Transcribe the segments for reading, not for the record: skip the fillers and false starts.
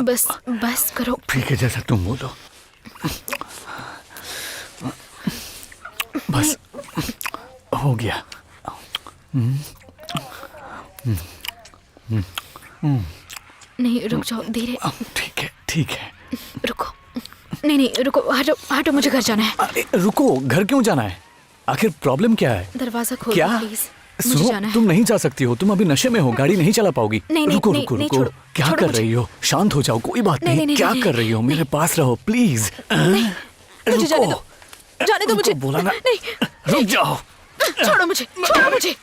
बस बस करो। ठीक है, जैसा तुम बोलो। बस हो गया। नहीं, रुक जाओ, धीरे। ठीक है ठीक है। रुको, नहीं, रुको, हटो हटो, मुझे घर जाना है। अरे रुको, घर क्यों जाना है? आखिर प्रॉब्लम क्या है? दरवाजा खोलो क्या? प्लीज, मुझे सुनो, जाना है। तुम नहीं जा सकती हो, तुम अभी नशे में हो, गाड़ी नहीं चला पाओगी। नहीं, रुको नहीं, रुको नहीं, रुको, छोड़ो, क्या छोड़ो कर मुझे। रही हो? शांत हो जाओ, कोई बात नहीं, नहीं। नहीं, क्या नहीं, कर रही हो? मेरे पास रहो प्लीज। मुझे जाने दो, जाने दो मुझे। बोला ना, नहीं, रुक जाओ। छोड़ो मुझे, छोड़ो मुझे।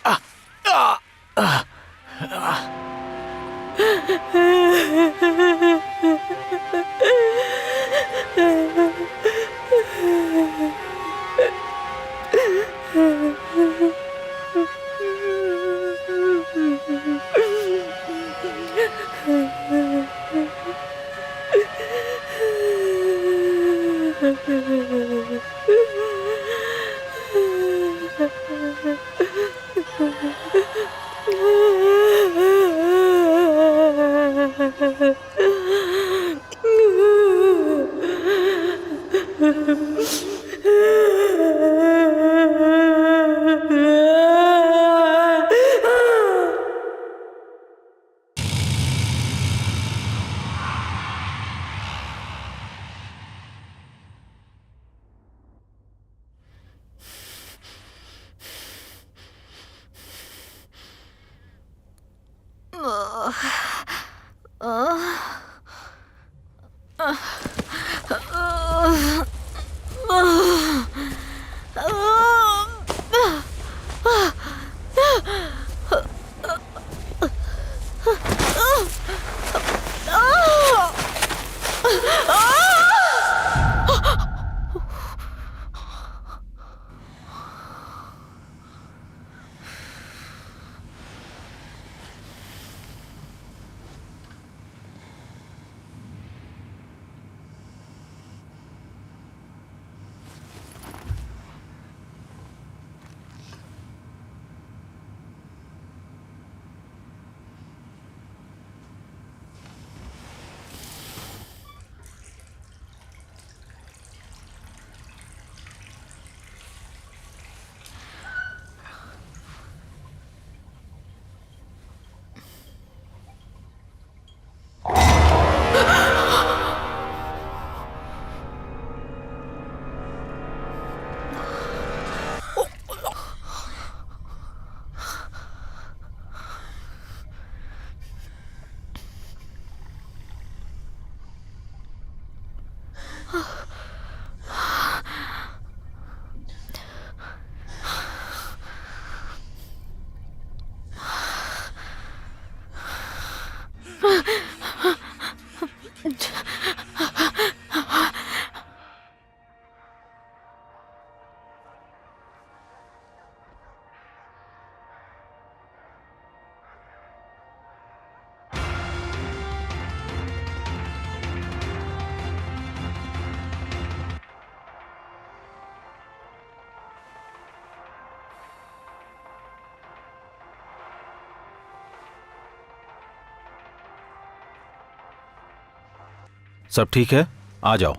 सब ठीक है? आ जाओ,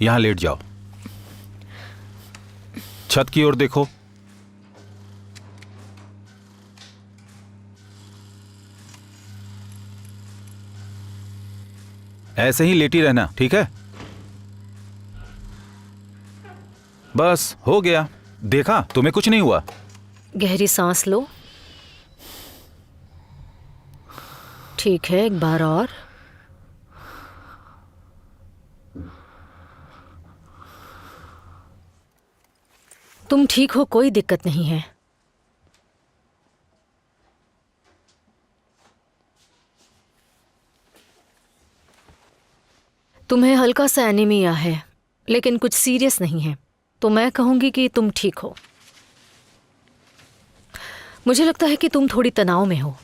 यहां लेट जाओ। छत की ओर देखो। ऐसे ही लेटी रहना, ठीक है? बस हो गया। देखा, तुम्हें कुछ नहीं हुआ। गहरी सांस लो। ठीक है, एक बार और। तुम ठीक हो, कोई दिक्कत नहीं है। तुम्हें हल्का सा एनीमिया है, लेकिन कुछ सीरियस नहीं है, तो मैं कहूंगी कि तुम ठीक हो। मुझे लगता है कि तुम थोड़ी तनाव में हो।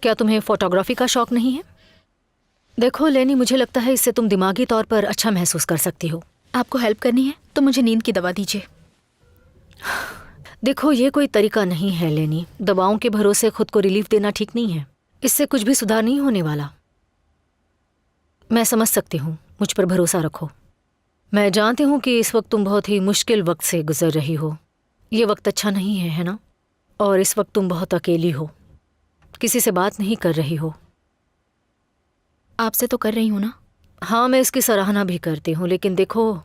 क्या तुम्हें फोटोग्राफी का शौक नहीं है? देखो लेनी, मुझे लगता है इससे तुम दिमागी तौर पर अच्छा महसूस कर सकती हो। आपको हेल्प करनी है तो मुझे नींद की दवा दीजिए। देखो ये कोई तरीका नहीं है लेनी, दवाओं के भरोसे खुद को रिलीफ देना ठीक नहीं है। इससे कुछ भी सुधार नहीं होने वाला। मैं समझ सकती हूँ, मुझ पर भरोसा रखो। मैं जानती हूँ कि इस वक्त तुम बहुत ही मुश्किल वक्त से गुजर रही हो। ये वक्त अच्छा नहीं है ना? और इस वक्त तुम बहुत अकेली हो, किसी से बात नहीं कर रही हो। आपसे तो कर रही हूँ ना। हाँ, मैं इसकी सराहना भी करती हूँ, लेकिन देखो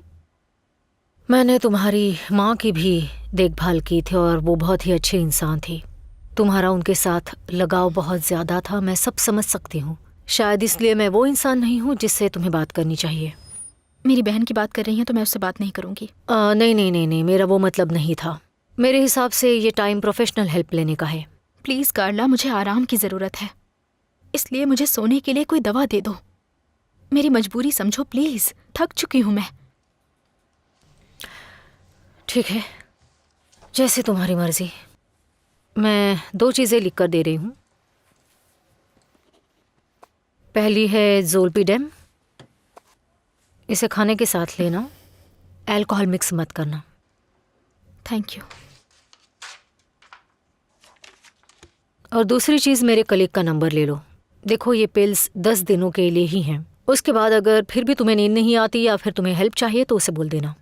मैंने तुम्हारी माँ की भी देखभाल की थी और वो बहुत ही अच्छे इंसान थी। तुम्हारा उनके साथ लगाव बहुत ज़्यादा था, मैं सब समझ सकती हूँ। शायद इसलिए मैं वो इंसान नहीं हूँ जिससे तुम्हें बात करनी चाहिए। मेरी बहन की बात कर रही हैं तो मैं उससे बात नहीं करूँगी। नहीं नहीं नहीं नहीं, मेरा वो मतलब नहीं था। मेरे हिसाब से ये टाइम प्रोफेशनल हेल्प लेने का है। प्लीज़ कार्ला, मुझे आराम की ज़रूरत है, इसलिए मुझे सोने के लिए कोई दवा दे दो। मेरी मजबूरी समझो प्लीज़, थक चुकी हूँ मैं। ठीक है, जैसे तुम्हारी मर्जी। मैं 2 चीज़ें लिख कर दे रही हूँ। पहली है ज़ोलपीडेम, इसे खाने के साथ लेना, अल्कोहल मिक्स मत करना। Thank you. और दूसरी चीज़, मेरे कलीग का नंबर ले लो। देखो ये पिल्स 10 दिनों के लिए ही हैं। उसके बाद अगर फिर भी तुम्हें नींद नहीं आती या फिर तुम्हें हेल्प चाहिए तो उसे बोल देना।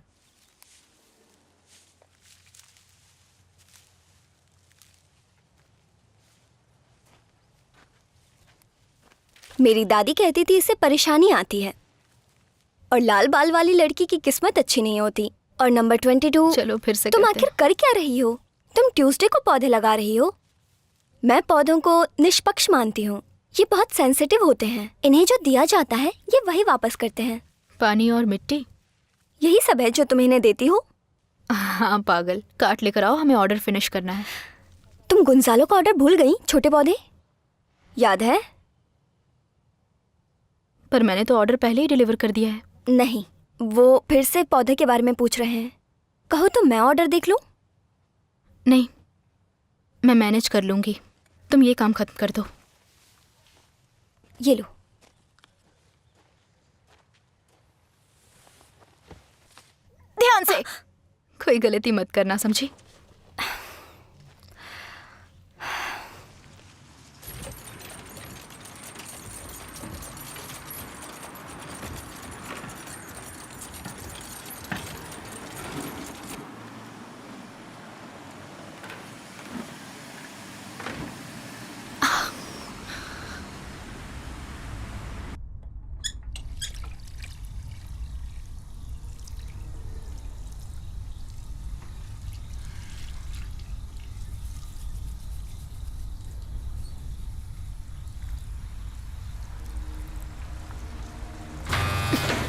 मेरी दादी कहती थी इससे परेशानी आती है और लाल बाल वाली लड़की की किस्मत अच्छी नहीं होती। और नंबर 22, चलो फिर से तुम करते आखिर कर क्या रही हो? तुम ट्यूसडे को पौधे लगा रही हो। मैं पौधों को निष्पक्ष मानती हूँ। ये बहुत सेंसिटिव होते हैं, इन्हें जो दिया जाता है ये वही वापस करते हैं। हैं। पानी और मिट्टी, यही सब है जो तुम इन्हें देती हो। हाँ पागल, काट लेकर आओ, हमें ऑर्डर फिनिश करना है। तुम गुंजालो का ऑर्डर भूल गई? छोटे पौधे याद है? पर मैंने तो ऑर्डर पहले ही डिलीवर कर दिया है। नहीं, वो फिर से पौधे के बारे में पूछ रहे हैं। कहो तो मैं ऑर्डर देख लूं? नहीं, मैं मैनेज कर लूँगी, तुम ये काम खत्म कर दो। ये लो। ध्यान से, कोई गलती मत करना, समझी?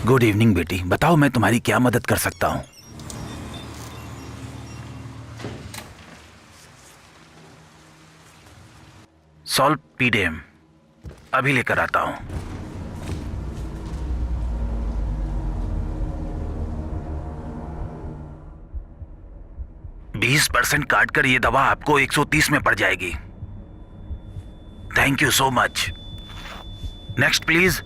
गुड इवनिंग बेटी, बताओ मैं तुम्हारी क्या मदद कर सकता हूँ? सॉल्पीडेम अभी लेकर आता हूँ। 20% काट कर ये दवा आपको 130 में पड़ जाएगी। Thank you so much. Next please.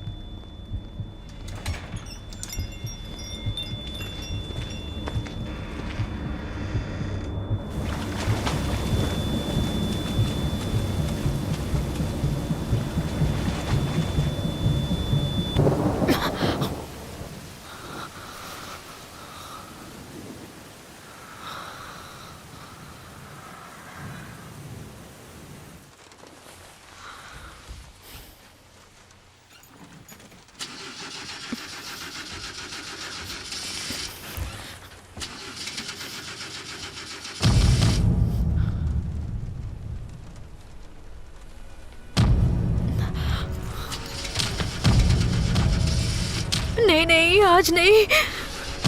नहीं नहीं, आज नहीं,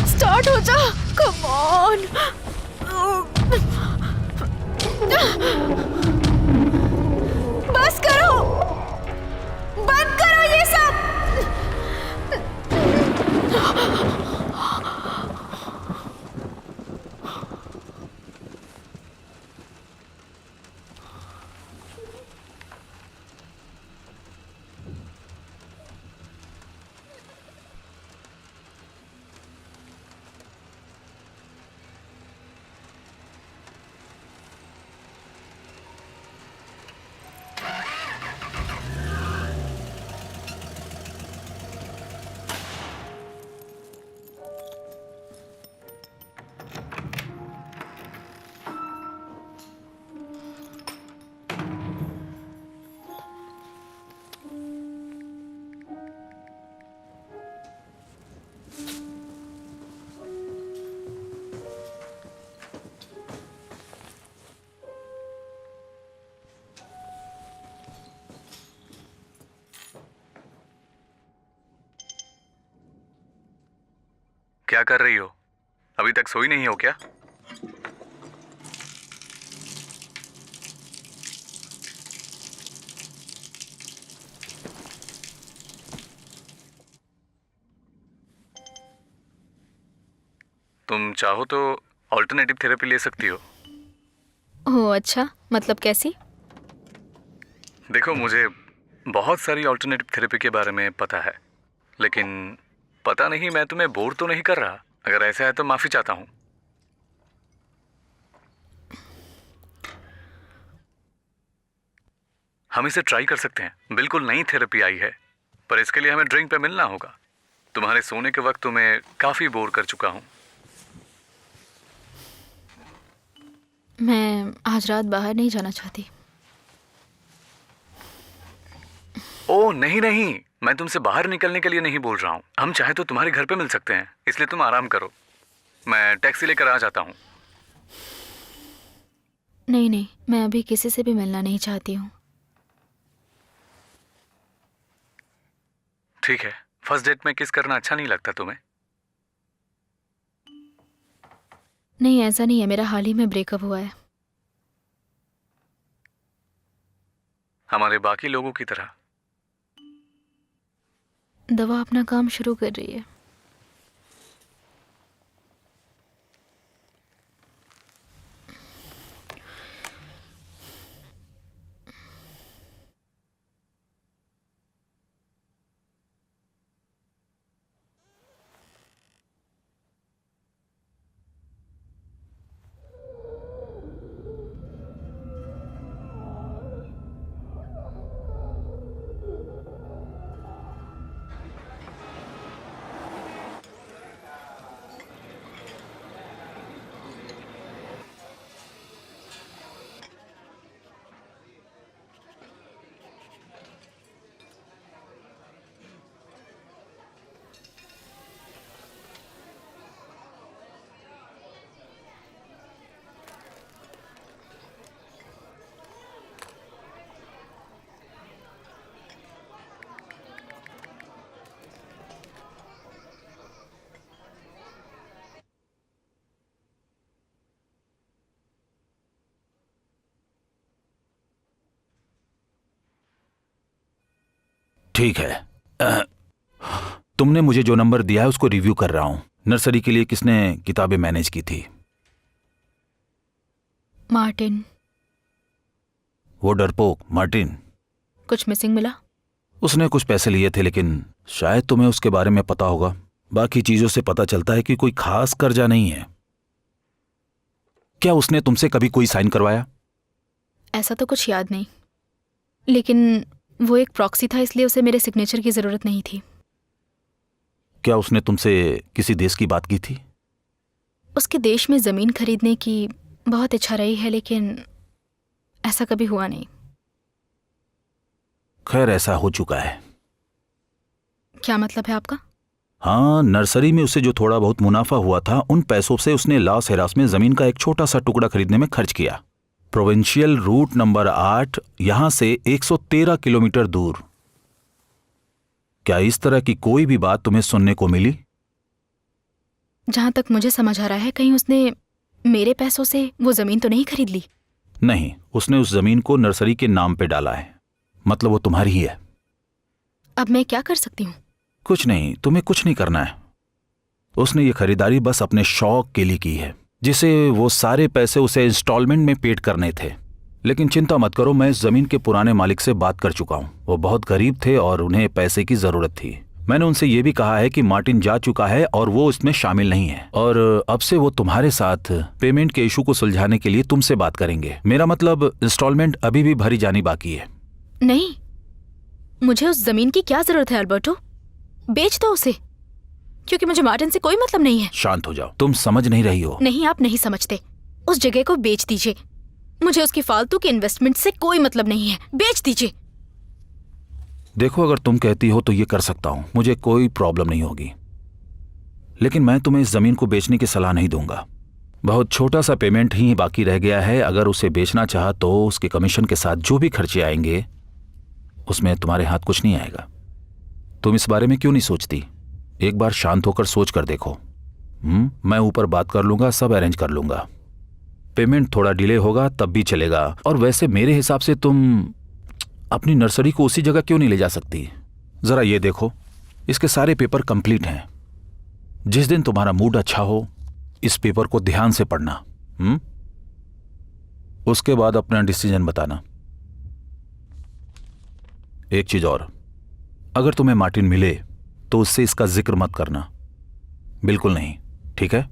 स्टार्ट हो जा, कम ऑन। बस करो, बंद करो ये सब। क्या कर रही हो? अभी तक सोई नहीं हो क्या? तुम चाहो तो ऑल्टरनेटिव थेरेपी ले सकती हो। ओह अच्छा, मतलब कैसी? देखो, मुझे बहुत सारी ऑल्टरनेटिव थेरेपी के बारे में पता है, लेकिन पता नहीं मैं तुम्हें बोर तो नहीं कर रहा। अगर ऐसा है तो माफी चाहता हूँ। हम इसे ट्राई कर सकते हैं। बिल्कुल नई थेरेपी आई है, पर इसके लिए हमें ड्रिंक पे मिलना होगा। तुम्हारे सोने के वक्त तुम्हें काफी बोर कर चुका हूँ। मैं आज रात बाहर नहीं जाना चाहती। ओह नहीं नहीं, मैं तुमसे बाहर निकलने के लिए नहीं बोल रहा हूँ। हम चाहे तो तुम्हारे घर पे मिल सकते हैं, इसलिए तुम आराम करो। मैं टैक्सी लेकर आ जाता हूँ। नहीं नहीं, मैं अभी किसी से भी मिलना नहीं चाहती हूँ। ठीक है, फर्स्ट डेट में किस करना अच्छा नहीं लगता तुम्हें? नहीं, ऐसा नहीं है, मेरा हाल ही में ब्रेकअप हुआ है। हमारे बाकी लोगों की तरह। दवा अपना काम शुरू कर रही है। ठीक है। तुमने मुझे जो नंबर दिया है उसको रिव्यू कर रहा हूं। नर्सरी के लिए किसने किताबें मैनेज की थी? मार्टिन। वो डरपोक मार्टिन। कुछ मिसिंग मिला? उसने कुछ पैसे लिए थे, लेकिन शायद तुम्हें उसके बारे में पता होगा। बाकी चीजों से पता चलता है कि कोई खास कर्जा नहीं है। क्या उसने तुमसे कभी कोई साइन करवाया? ऐसा तो कुछ याद नहीं, लेकिन वो एक प्रॉक्सी था, इसलिए उसे मेरे सिग्नेचर की जरूरत नहीं थी। क्या उसने तुमसे किसी देश की बात की थी? उसके देश में जमीन खरीदने की बहुत इच्छा रही है, लेकिन ऐसा कभी हुआ नहीं। खैर, ऐसा हो चुका है। क्या मतलब है आपका? हाँ, नर्सरी में उसे जो थोड़ा बहुत मुनाफा हुआ था, उन पैसों से उसने लास हेरास में जमीन का एक छोटा सा टुकड़ा खरीदने में खर्च किया। प्रोविंशियल रूट नंबर 8, यहां से 113 किलोमीटर दूर। क्या इस तरह की कोई भी बात तुम्हें सुनने को मिली? जहां तक मुझे समझ आ रहा है, कहीं उसने मेरे पैसों से वो जमीन तो नहीं खरीद ली? नहीं, उसने उस जमीन को नर्सरी के नाम पे डाला है। मतलब वो तुम्हारी ही है। अब मैं क्या कर सकती हूँ? कुछ नहीं, तुम्हें कुछ नहीं करना है। उसने ये खरीदारी बस अपने शौक के लिए की है, जिसे वो सारे पैसे उसे इंस्टॉलमेंट में पेड करने थे। लेकिन चिंता मत करो, मैं इस जमीन के पुराने मालिक से बात कर चुका हूं। वो बहुत गरीब थे और उन्हें पैसे की जरूरत थी। मैंने उनसे ये भी कहा है कि मार्टिन जा चुका है और वो इसमें शामिल नहीं है, और अब से वो तुम्हारे साथ पेमेंट के इशू को सुलझाने के लिए तुमसे बात करेंगे। मेरा मतलब, इंस्टॉलमेंट अभी भी भरी जानी बाकी है। नहीं, मुझे उस जमीन की क्या जरूरत है अल्बर्टो? बेच दो उसे, क्योंकि मुझे मार्टिन से कोई मतलब नहीं है। शांत हो जाओ, तुम समझ नहीं रही हो। नहीं, आप नहीं समझते। उस जगह को बेच दीजिए। मुझे उसकी फालतू की इन्वेस्टमेंट से कोई मतलब नहीं है। बेच दीजिए। देखो, अगर तुम कहती हो तो ये कर सकता हूं, मुझे कोई प्रॉब्लम नहीं होगी। लेकिन मैं तुम्हें इस जमीन को बेचने की सलाह नहीं दूंगा। बहुत छोटा सा पेमेंट ही बाकी रह गया है। अगर उसे बेचना चाहा तो उसके कमीशन के साथ जो भी खर्चे आएंगे, उसमें तुम्हारे हाथ कुछ नहीं आएगा। तुम इस बारे में क्यों नहीं सोचती? एक बार शांत होकर सोच कर देखो। मैं ऊपर बात कर लूंगा, सब अरेंज कर लूंगा। पेमेंट थोड़ा डिले होगा तब भी चलेगा। और वैसे मेरे हिसाब से तुम अपनी नर्सरी को उसी जगह क्यों नहीं ले जा सकती? जरा ये देखो, इसके सारे पेपर कंप्लीट हैं। जिस दिन तुम्हारा मूड अच्छा हो इस पेपर को ध्यान से पढ़ना। उसके बाद अपना डिसीजन बताना। एक चीज और, अगर तुम्हें मार्टिन मिले तो उससे इसका जिक्र मत करना, बिल्कुल नहीं, ठीक है?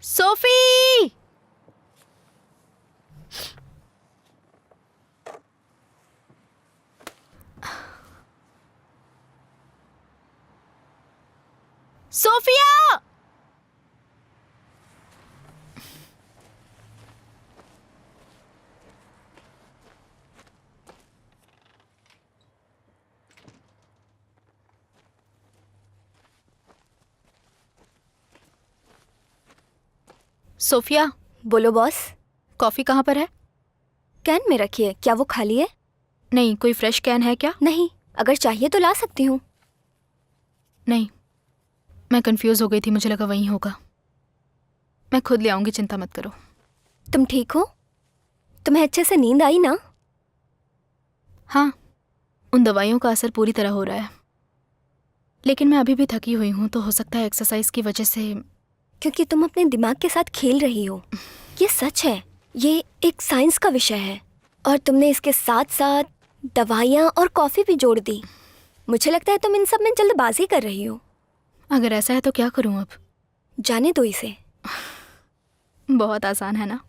सोफी! सोफिया! सोफिया, बोलो बॉस। कॉफी कहाँ पर है? कैन में रखी है, क्या वो खाली है? नहीं, कोई फ्रेश कैन है क्या? नहीं, अगर चाहिए तो ला सकती हूँ। नहीं, मैं कंफ्यूज हो गई थी, मुझे लगा वहीं होगा। मैं खुद ले आऊंगी, चिंता मत करो। तुम ठीक हो? तुम्हें अच्छे से नींद आई ना? हाँ, उन दवाइयों का असर पूरी तरह हो रहा है, लेकिन मैं अभी भी थकी हुई हूँ, तो हो सकता है एक्सरसाइज की वजह से। क्योंकि तुम अपने दिमाग के साथ खेल रही हो। ये सच है, ये एक साइंस का विषय है, और तुमने इसके साथ साथ दवाइयाँ और कॉफ़ी भी जोड़ दी। मुझे लगता है तुम इन सब में जल्दबाजी कर रही हो। अगर ऐसा है तो क्या करूँ अब? जाने दो इसे। बहुत आसान है ना?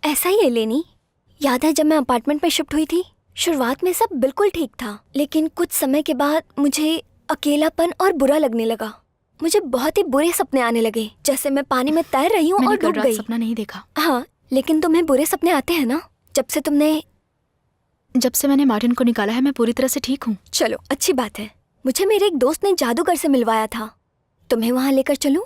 ऐसा ही है लेनी। याद है जब मैं अपार्टमेंट में शिफ्ट हुई थी, शुरुआत में सब बिल्कुल ठीक था, लेकिन कुछ समय के बाद मुझे अकेलापन और बुरा लगने लगा। मुझे बहुत ही बुरे सपने आने लगे, जैसे मैं पानी में तैर रही हूँ मैंने और कल डूब रात गई। सपना नहीं देखा। हाँ, लेकिन तुम्हें बुरे सपने आते हैं ना? जब से मैंने मार्टिन को निकाला है मैं पूरी तरह से ठीक हूँ। चलो अच्छी बात है। मुझे मेरे एक दोस्त ने जादूगर से मिलवाया था, तुम्हें वहाँ लेकर चलूं?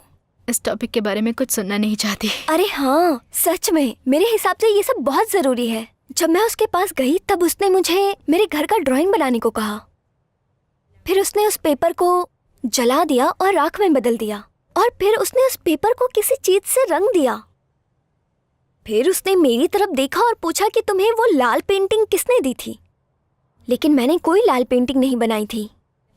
इस टॉपिक के बारे में कुछ सुनना नहीं चाहती। अरे हाँ, सच में मेरे हिसाब से ये सब बहुत जरूरी है। जब मैं उसके पास गई तब उसने मुझे मेरे घर का ड्राइंग बनाने को कहा। फिर उसने उस पेपर को जला दिया और राख में बदल दिया, और फिर उसने उस पेपर को किसी चीज से रंग दिया। फिर उसने मेरी तरफ देखा और पूछा कि तुम्हें वो लाल पेंटिंग किसने दी थी? लेकिन मैंने कोई लाल पेंटिंग नहीं बनाई थी,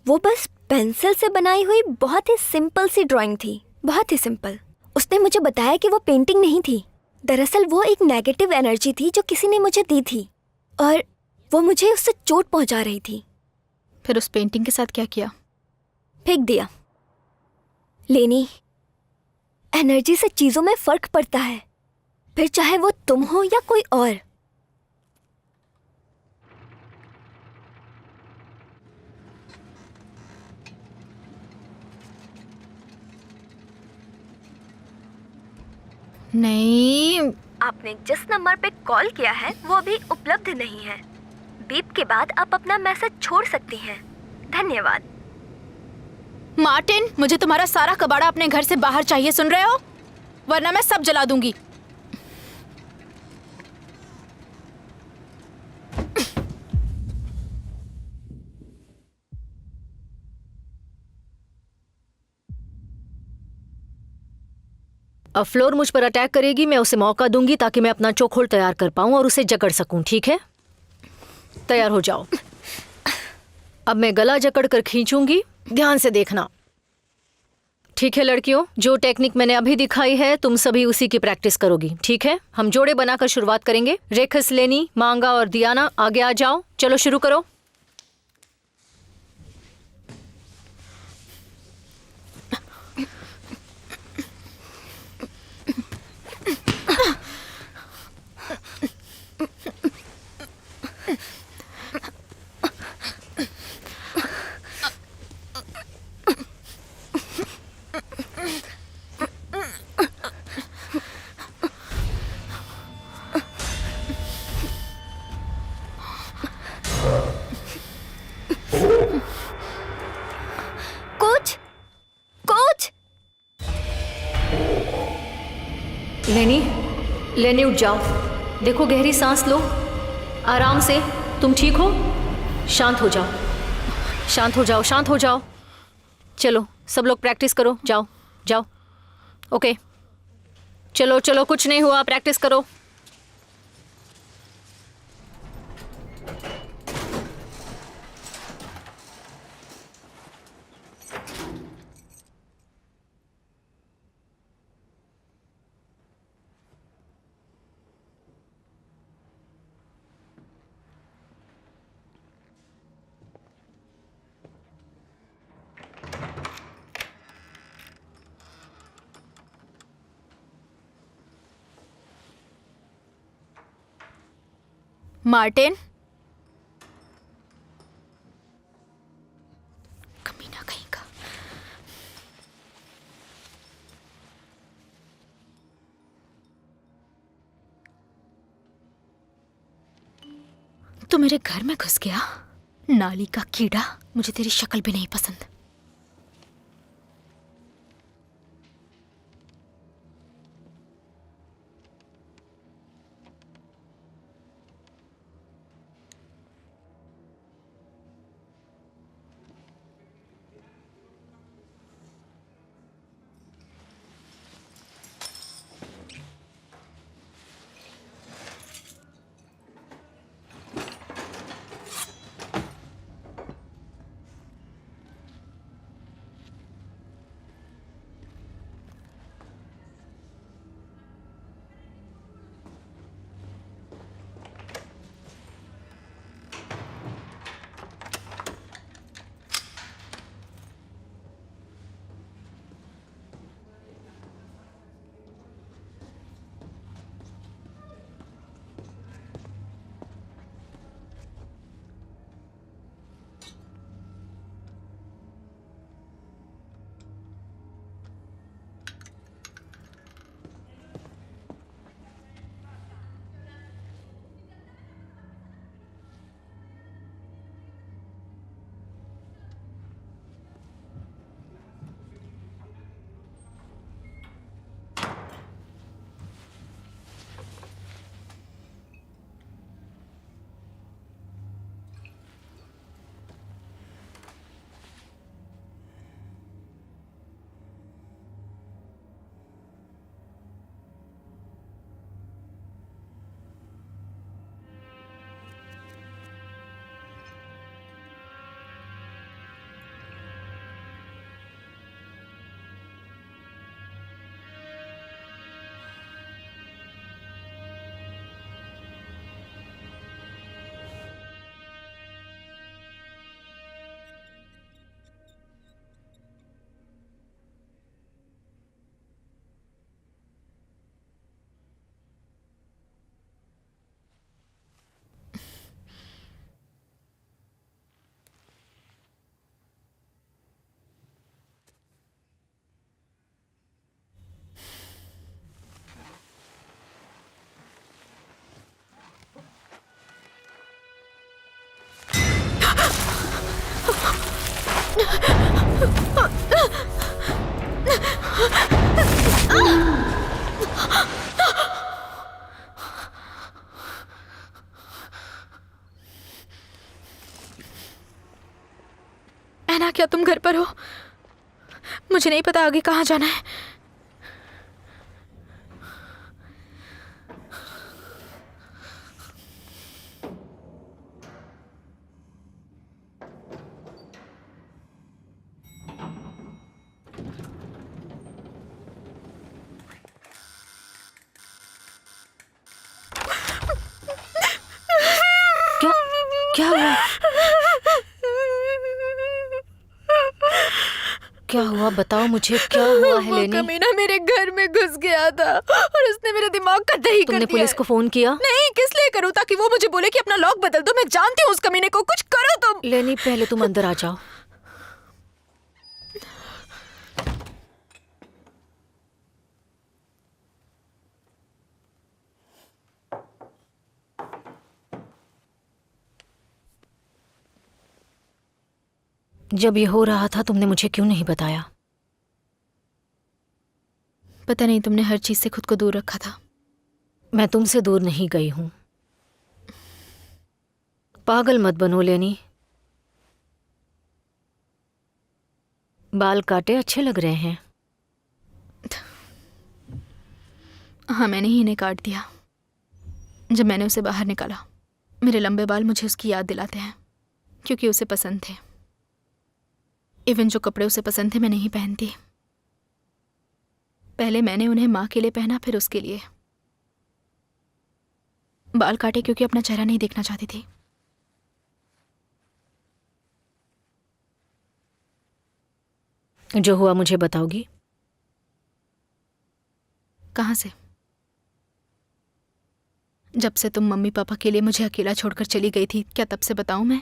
वो बस पेंसिल से बनाई हुई बहुत ही सिंपल सी ड्राइंग थी, बहुत ही सिंपल। उसने मुझे बताया कि वो पेंटिंग नहीं थी, दरअसल वो एक नेगेटिव एनर्जी थी जो किसी ने मुझे दी थी, और वो मुझे उससे चोट पहुंचा रही थी। फिर उस पेंटिंग के साथ क्या किया? फेंक दिया। लेनी, एनर्जी से चीजों में फर्क पड़ता है, फिर चाहे वो तुम हो या कोई और। नहीं, आपने जिस नंबर पे कॉल किया है वो अभी उपलब्ध नहीं है। बीप के बाद आप अपना मैसेज छोड़ सकती हैं। धन्यवाद। मार्टिन, मुझे तुम्हारा सारा कबाड़ा अपने घर से बाहर चाहिए, सुन रहे हो? वरना मैं सब जला दूंगी। अब फ्लोर मुझ पर अटैक करेगी, मैं उसे मौका दूंगी ताकि मैं अपना चोखोल तैयार कर पाऊं और उसे जकड़ सकूं, ठीक है? तैयार हो जाओ। अब मैं गला जकड़ कर खींचूंगी, ध्यान से देखना। ठीक है लड़कियों, जो टेक्निक मैंने अभी दिखाई है तुम सभी उसी की प्रैक्टिस करोगी, ठीक है? हम जोड़े बनाकर शुरुआत करेंगे। रेखस, लेनी, मांगा और दियाना आगे आ जाओ। चलो शुरू करो। Coach, coach. लेनी, लेनी उठ जाओ। देखो, गहरी सांस लो, आराम से। तुम ठीक हो? शांत हो जाओ, शांत हो जाओ, शांत हो जाओ। चलो सब लोग प्रैक्टिस करो, जाओ जाओ। ओके, चलो चलो, कुछ नहीं हुआ, प्रैक्टिस करो। मार्टिन, कमीना कहीं का। तू मेरे घर में घुस गया, नाली का कीड़ा। मुझे तेरी शक्ल भी नहीं पसंद। ऐना, क्या तुम घर पर हो? मुझे नहीं पता आगे कहाँ जाना है। क्या क्या हुआ? क्या हुआ बताओ मुझे, क्या हुआ है वो लेनी? कमीना मेरे घर में घुस गया था और उसने मेरा दिमाग का दही कर तुमने दिया पुलिस है। को फोन किया? नहीं, किस लिए करूं? ताकि वो मुझे बोले कि अपना लॉक बदल दो। मैं जानती हूँ उस कमीने को। कुछ करो तुम। लेनी, पहले तुम अंदर आ जाओ। जब ये हो रहा था तुमने मुझे क्यों नहीं बताया? पता नहीं, तुमने हर चीज से खुद को दूर रखा था। मैं तुमसे दूर नहीं गई हूं। पागल मत बनो लेनी। बाल काटे अच्छे लग रहे हैं। हाँ, मैंने ही इन्हें काट दिया जब मैंने उसे बाहर निकाला। मेरे लंबे बाल मुझे उसकी याद दिलाते हैं, क्योंकि उसे पसंद थे। इवन जो कपड़े उसे पसंद थे मैं नहीं पहनती। पहले मैंने उन्हें माँ के लिए पहना, फिर उसके लिए। बाल काटे क्योंकि अपना चेहरा नहीं देखना चाहती थी। जो हुआ मुझे बताओगी? कहाँ से? जब से तुम मम्मी पापा के लिए मुझे अकेला छोड़कर चली गई थी, क्या तब से बताऊं मैं?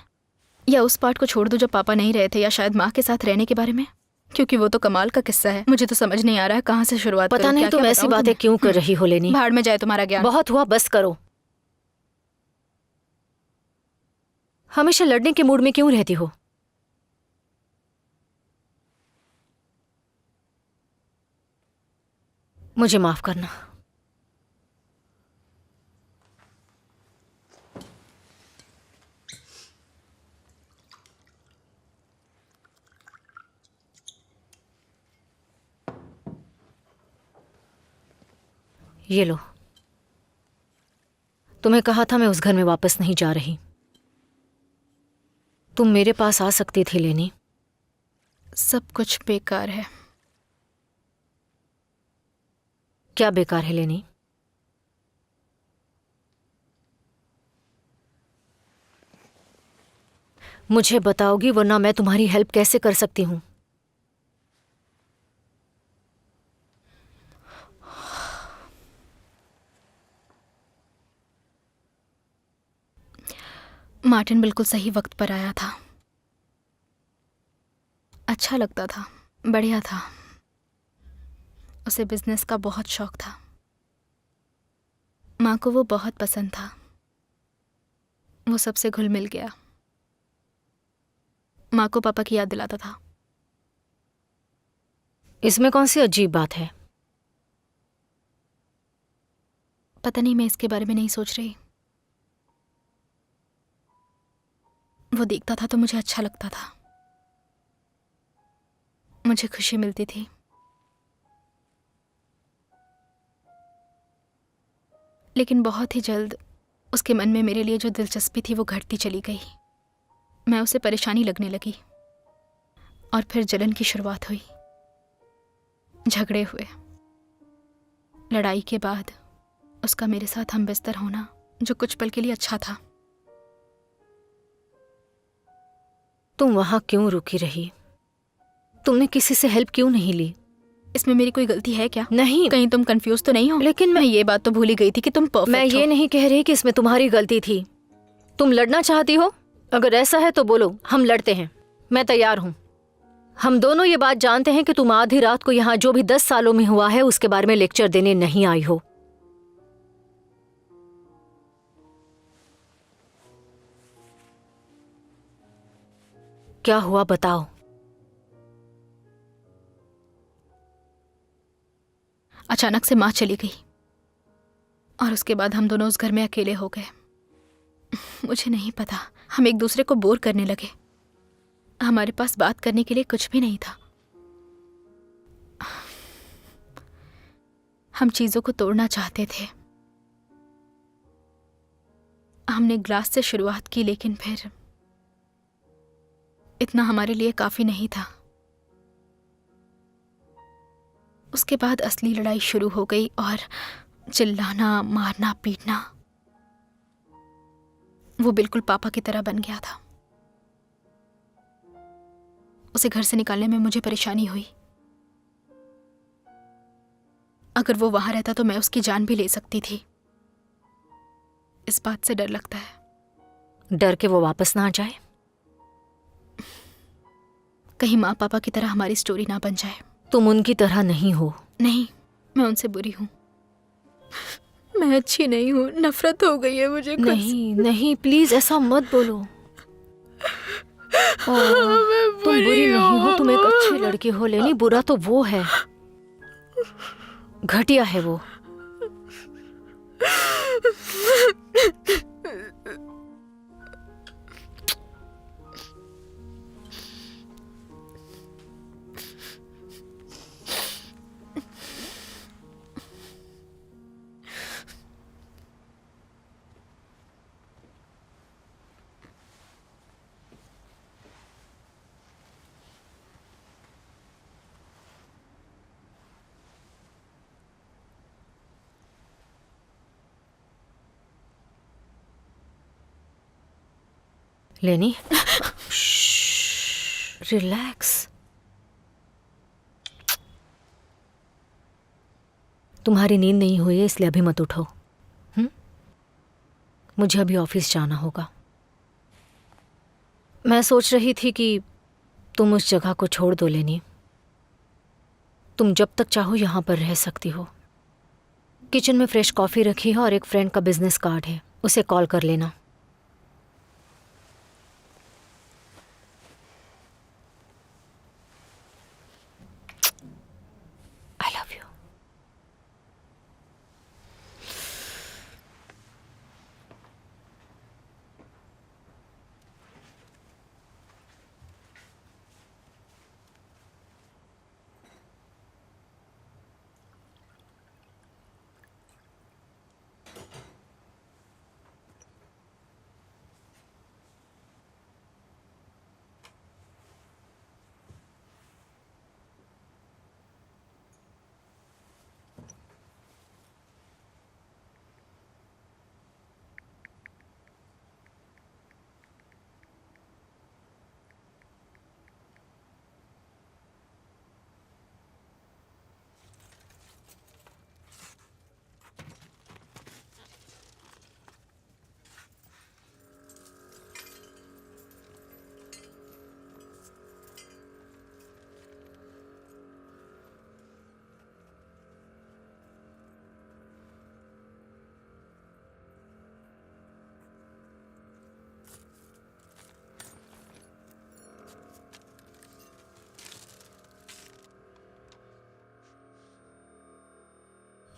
या उस पार्ट को छोड़ दूं जब पापा नहीं रहे थे, या शायद माँ के साथ रहने के बारे में? क्योंकि वो तो कमाल का किस्सा है। मुझे तो समझ नहीं आ रहा है कहाँ से शुरुआत पता करूं। नहीं क्या-क्या तुम ऐसी बताऊं बातें तुम्हें? क्यों कर रही हो लेनी। भाड़ में जाए तुम्हारा ज्ञान। बहुत हुआ, बस करो। हमेशा लड़ने के मूड में क्यों रहती हो? मुझे माफ करना। ये लो। तुम्हें कहा था मैं उस घर में वापस नहीं जा रही। तुम मेरे पास आ सकती थी लेनी। सब कुछ बेकार है। क्या बेकार है लेनी? मुझे बताओगी, वरना मैं तुम्हारी हेल्प कैसे कर सकती हूं? मार्टिन बिल्कुल सही वक्त पर आया था। अच्छा लगता था, बढ़िया था। उसे बिजनेस का बहुत शौक था। माँ को वो बहुत पसंद था। वो सबसे घुल मिल गया। माँ को पापा की याद दिलाता था। इसमें कौन सी अजीब बात है? पता नहीं, मैं इसके बारे में नहीं सोच रही। वो देखता था तो मुझे अच्छा लगता था। मुझे खुशी मिलती थी। लेकिन बहुत ही जल्द उसके मन में मेरे लिए जो दिलचस्पी थी वो घटती चली गई। मैं उसे परेशानी लगने लगी और फिर जलन की शुरुआत हुई। झगड़े हुए। लड़ाई के बाद उसका मेरे साथ हम बिस्तर होना, जो कुछ पल के लिए अच्छा था। तुम वहां क्यों रुकी रही? तुमने किसी से हेल्प क्यों नहीं ली? इसमें मेरी कोई गलती है क्या? नहीं। कहीं तुम कंफ्यूज तो नहीं हो? लेकिन मैं ये बात तो भूल ही गई थी कि तुम परफेक्ट मैं ये हो। नहीं कह रही कि इसमें तुम्हारी गलती थी। तुम लड़ना चाहती हो? अगर ऐसा है तो बोलो, हम लड़ते हैं। मैं तैयार हूं। हम दोनों ये बात जानते हैं कि तुम आधी रात को यहाँ जो भी 10 सालों में हुआ है उसके बारे में लेक्चर देने नहीं आई हो। क्या हुआ बताओ। अचानक से माँ चली गई और उसके बाद हम दोनों उस घर में अकेले हो गए। मुझे नहीं पता, हम एक दूसरे को बोर करने लगे। हमारे पास बात करने के लिए कुछ भी नहीं था। हम चीजों को तोड़ना चाहते थे। हमने ग्लास से शुरुआत की, लेकिन फिर इतना हमारे लिए काफी नहीं था। उसके बाद असली लड़ाई शुरू हो गई और चिल्लाना, मारना, पीटना वो बिल्कुल पापा की तरह बन गया था। उसे घर से निकालने में मुझे परेशानी हुई। अगर वो वहां रहता तो मैं उसकी जान भी ले सकती थी। इस बात से डर लगता है। डर के वो वापस ना आ जाए? कहीं माँ पापा की तरह हमारी स्टोरी ना बन जाए। तुम उनकी तरह नहीं हो। नहीं, मैं उनसे बुरी हूं। मैं अच्छी नहीं हूं। नफरत हो गई है मुझे खुद से। नहीं नहीं, प्लीज ऐसा मत बोलो। तुम बुरी नहीं हो, तुम एक अच्छी लड़की हो लेनी। बुरा तो वो है, घटिया है वो। लेनी, रिलैक्स। तुम्हारी नींद नहीं हुई है इसलिए अभी मत उठो। मुझे अभी ऑफिस जाना होगा। मैं सोच रही थी कि तुम उस जगह को छोड़ दो लेनी। तुम जब तक चाहो यहाँ पर रह सकती हो। किचन में फ्रेश कॉफ़ी रखी है और एक फ्रेंड का बिजनेस कार्ड है, उसे कॉल कर लेना। I love you.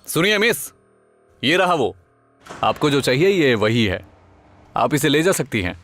सुनिए मिस, ये रहा वो। आपको जो चाहिए ये वही है, आप इसे ले जा सकती हैं।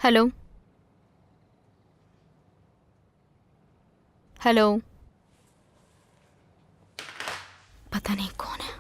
हेलो हेलो, पता नहीं कौन है।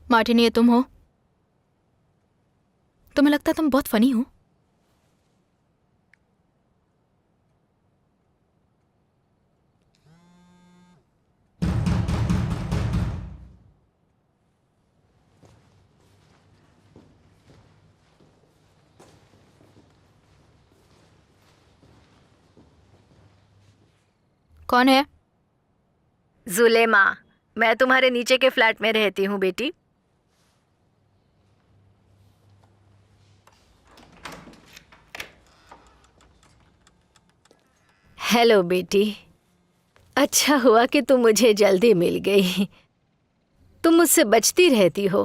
मार्टिन, ये तुम हो? तुम्हें लगता है तुम बहुत फनी हो। कौन है? जुलेमा, मैं तुम्हारे नीचे के फ्लैट में रहती हूँ बेटी। हेलो बेटी, अच्छा हुआ कि तुम मुझे जल्दी मिल गई। तुम मुझसे बचती रहती हो।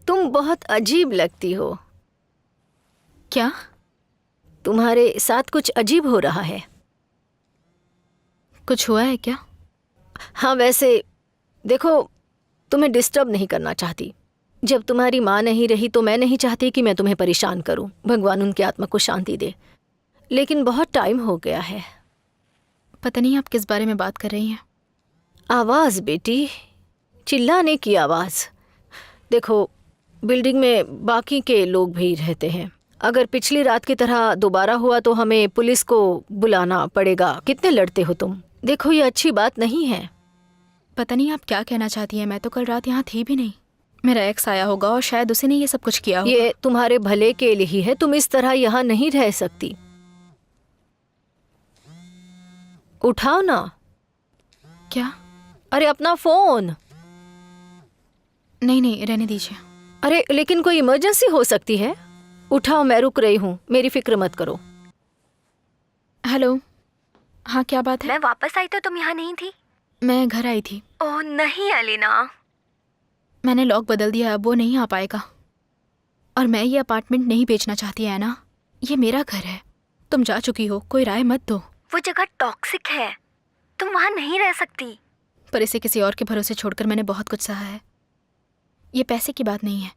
तुम बहुत अजीब लगती हो। क्या? तुम्हारे साथ कुछ अजीब हो रहा है। कुछ हुआ है क्या? हाँ, वैसे देखो, तुम्हें डिस्टर्ब नहीं करना चाहती। जब तुम्हारी माँ नहीं रही तो मैं नहीं चाहती कि मैं तुम्हें परेशान करूं। भगवान उनकी आत्मा को शांति दे। लेकिन बहुत टाइम हो गया है। पता नहीं आप किस बारे में बात कर रही हैं। आवाज़ बेटी, चिल्लाने की आवाज़। देखो, बिल्डिंग में बाकी के लोग भी रहते हैं। अगर पिछली रात की तरह दोबारा हुआ तो हमें पुलिस को बुलाना पड़ेगा। कितने लड़ते हो तुम। देखो, ये अच्छी बात नहीं है। पता नहीं आप क्या कहना चाहती हैं। मैं तो कल रात यहाँ थी भी नहीं। मेरा एक्स आया होगा और शायद उसी ने ये सब कुछ किया होगा। ये तुम्हारे भले के लिए ही है। तुम इस तरह यहाँ नहीं रह सकती। उठाओ ना। क्या? अरे अपना फोन। नहीं नहीं, रहने दीजिए। अरे लेकिन कोई इमरजेंसी हो सकती है। उठाओ, मैं रुक रही हूँ। मेरी फिक्र मत करो। हेलो, हाँ क्या बात है? मैं वापस आई तो तुम यहाँ नहीं थी। मैं घर आई थी। ओह नहीं अलीना, मैंने लॉक बदल दिया, अब वो नहीं आ पाएगा। और मैं ये अपार्टमेंट नहीं बेचना चाहती है ना। ये मेरा घर है। तुम जा चुकी हो, कोई राय मत दो। वो जगह टॉक्सिक है, तुम वहाँ नहीं रह सकती। पर इसे किसी और के भरोसे छोड़कर मैंने बहुत कुछ सहा है। ये पैसे की बात नहीं है।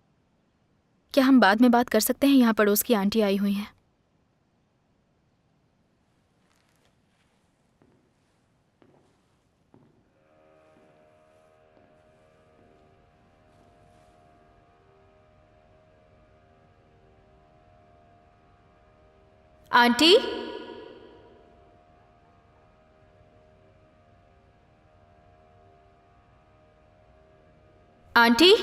क्या हम बाद में बात कर सकते हैं? यहाँ पड़ोस की आंटी आई हुई हैं। आंटी, आंटी,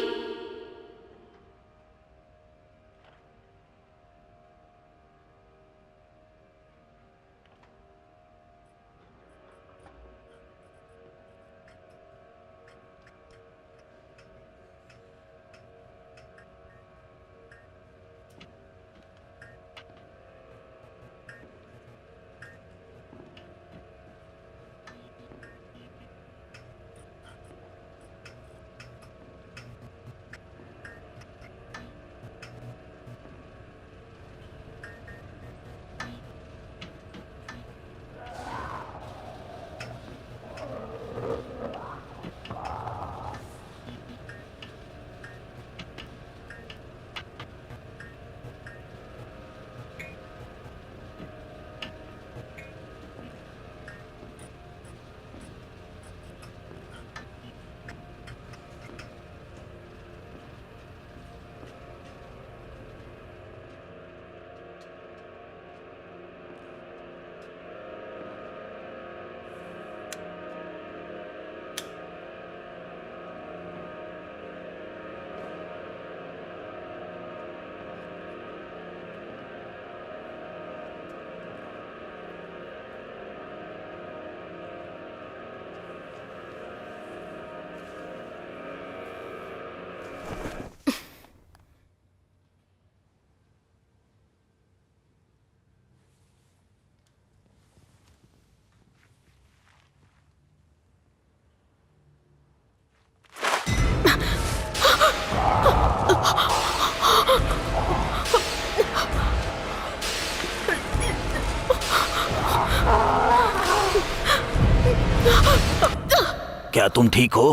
क्या तुम ठीक हो?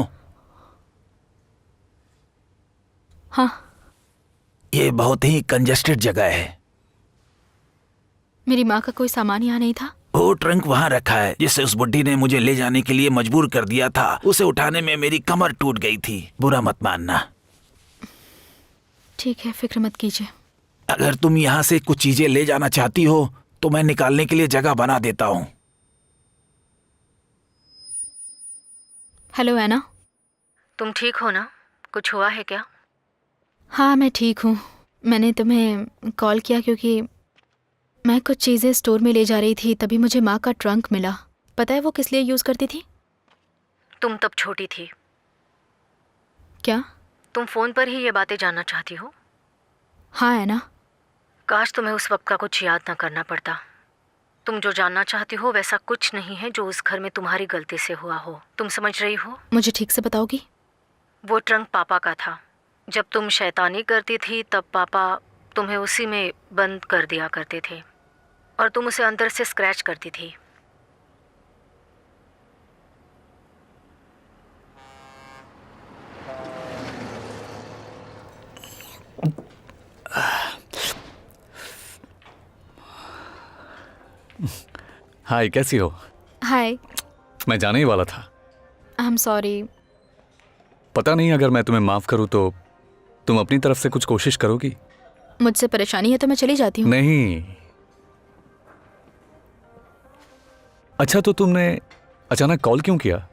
हाँ, ये बहुत ही कंजेस्टेड जगह है। मेरी माँ का कोई सामान यहाँ नहीं था। वो ट्रंक वहाँ रखा है जिससे उस बुड्ढी ने मुझे ले जाने के लिए मजबूर कर दिया था। उसे उठाने में मेरी कमर टूट गई थी। बुरा मत मानना। ठीक है, फिक्र मत कीजिए। अगर तुम यहाँ से कुछ चीजें ले जाना चाहती हो तो मैं निकालने के लिए जगह बना देता हूँ। हेलो एना। तुम ठीक हो ना? कुछ हुआ है क्या? हाँ, मैं ठीक हूँ। मैंने तुम्हें कॉल किया क्योंकि मैं कुछ चीज़ें स्टोर में ले जा रही थी, तभी मुझे माँ का ट्रंक मिला। पता है वो किस लिए यूज़ करती थी? तुम तब छोटी थी। क्या? तुम फोन पर ही ये बातें जानना चाहती हो? हाँ एना। काश तुम्हें उस वक्त का कुछ याद ना करना पड़ता। तुम जो जानना चाहती हो वैसा कुछ नहीं है जो उस घर में तुम्हारी गलती से हुआ हो। तुम समझ रही हो? मुझे ठीक से बताओगी? वो ट्रंक पापा का था। जब तुम शैतानी करती थी तब पापा तुम्हें उसी में बंद कर दिया करते थे और तुम उसे अंदर से स्क्रैच करती थी। हाय, कैसी हो? हाय। मैं जाने ही वाला था। I am sorry. पता नहीं, अगर मैं तुम्हें माफ करूँ तो तुम अपनी तरफ से कुछ कोशिश करोगी? मुझसे परेशानी है तो मैं चली जाती हूँ। नहीं। अच्छा, तो तुमने अचानक कॉल क्यों किया?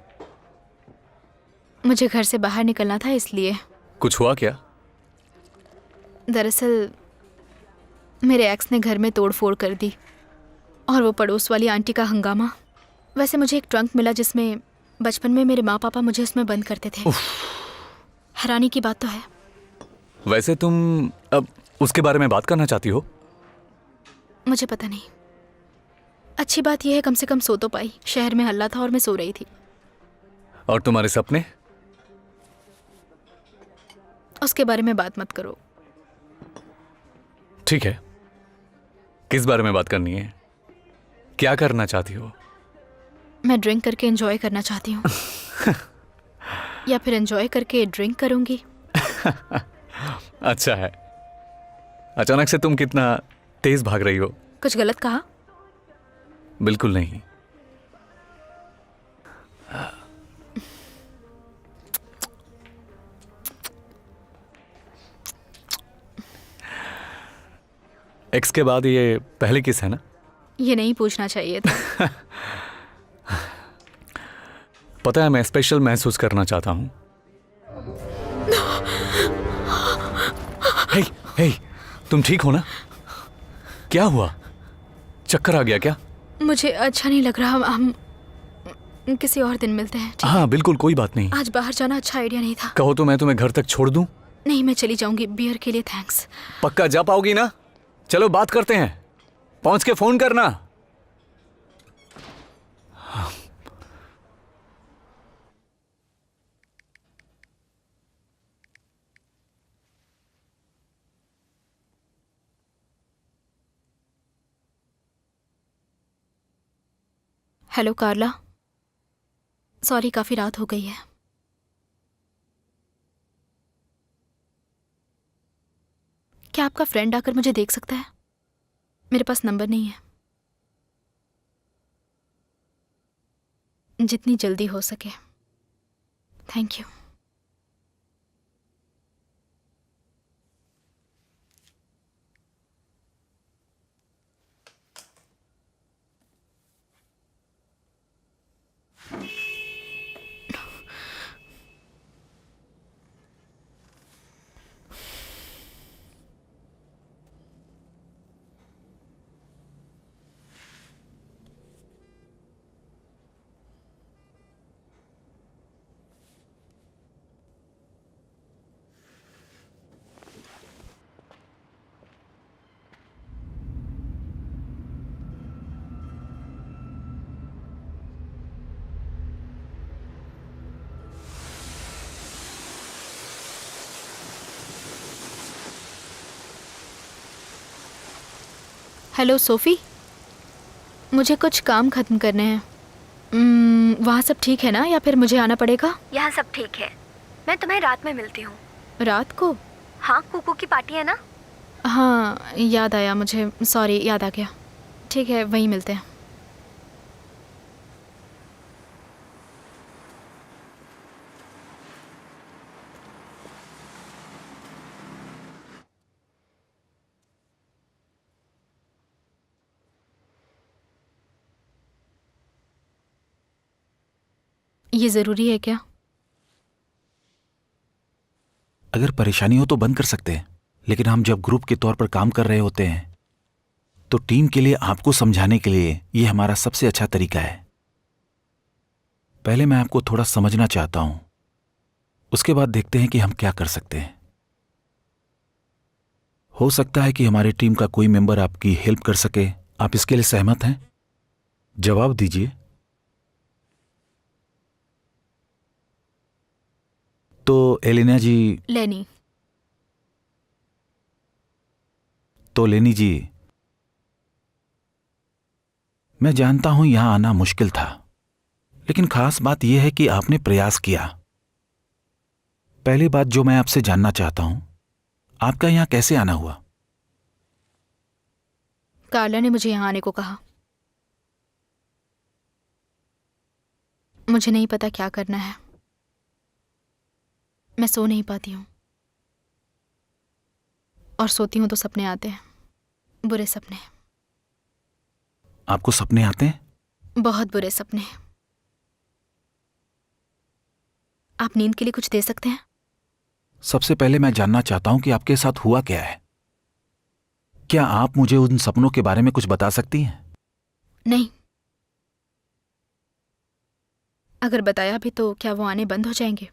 मुझे घर से बाहर निकलना था इसलिए। कुछ हुआ क्या? दरअसल मेरे एक्स ने घर में तोड़ फोड़ कर दी और वो पड़ोस वाली आंटी का हंगामा। वैसे मुझे एक ट्रंक मिला जिसमें बचपन में मेरे माँ पापा मुझे उसमें बंद करते थे। हैरानी की बात तो है। वैसे तुम अब उसके बारे में बात करना चाहती हो? मुझे पता नहीं। अच्छी बात यह है कम से कम सो तो पाई। शहर में हल्ला था और मैं सो रही थी। और तुम्हारे सपने? उसके बारे में बात मत करो। ठीक है, किस बारे में बात करनी है? क्या करना चाहती हो? मैं ड्रिंक करके एंजॉय करना चाहती हूँ। या फिर एंजॉय करके ड्रिंक करूंगी। अच्छा है। अचानक से तुम कितना तेज भाग रही हो? कुछ गलत कहा? बिल्कुल नहीं। एक्स के बाद ये पहली किस है ना? ये नहीं पूछना चाहिए था। पता है, मैं स्पेशल महसूस करना चाहता हूँ। हे, हे, तुम ठीक हो ना? क्या हुआ? चक्कर आ गया क्या? मुझे अच्छा नहीं लग रहा। हम किसी और दिन मिलते हैं। ठीक? हाँ बिल्कुल, कोई बात नहीं। आज बाहर जाना अच्छा आइडिया नहीं था। कहो तो मैं तुम्हें घर तक छोड़ दूं? नहीं, मैं चली जाऊंगी। बियर के लिए थैंक्स। पक्का जा पाओगी ना? चलो बात करते हैं। पहुंच के फोन करना। हेलो कार्ला। सॉरी, काफी रात हो गई है। क्या आपका फ्रेंड आकर मुझे देख सकता है? मेरे पास नंबर नहीं है। जितनी जल्दी हो सके। Thank you. हेलो सोफी, मुझे कुछ काम खत्म करने हैं। वहाँ सब ठीक है ना, या फिर मुझे आना पड़ेगा? यहाँ सब ठीक है। मैं तुम्हें रात में मिलती हूँ। रात को? हाँ, कुकू की पार्टी है ना। हाँ याद आया मुझे, सॉरी, याद आ गया। ठीक है, वहीं मिलते हैं। ये ज़रूरी है क्या? अगर परेशानी हो तो बंद कर सकते हैं, लेकिन हम जब ग्रुप के तौर पर काम कर रहे होते हैं तो टीम के लिए आपको समझाने के लिए यह हमारा सबसे अच्छा तरीका है। पहले मैं आपको थोड़ा समझना चाहता हूं, उसके बाद देखते हैं कि हम क्या कर सकते हैं। हो सकता है कि हमारी टीम का कोई मेंबर आपकी हेल्प कर सके। आप इसके लिए सहमत हैं? जवाब दीजिए। तो एलिना जी। लेनी। तो लेनी जी, मैं जानता हूं यहां आना मुश्किल था, लेकिन खास बात यह है कि आपने प्रयास किया। पहली बात जो मैं आपसे जानना चाहता हूं, आपका यहां कैसे आना हुआ? कार्ला ने मुझे यहाँ आने को कहा। मुझे नहीं पता क्या करना है। मैं सो नहीं पाती हूँ, और सोती हूँ तो सपने आते हैं, बुरे सपने। आपको सपने आते हैं? बहुत बुरे सपने। आप नींद के लिए कुछ दे सकते हैं? सबसे पहले मैं जानना चाहता हूं कि आपके साथ हुआ क्या है। क्या आप मुझे उन सपनों के बारे में कुछ बता सकती हैं? नहीं। अगर बताया भी तो क्या वो आने बंद हो जाएंगे?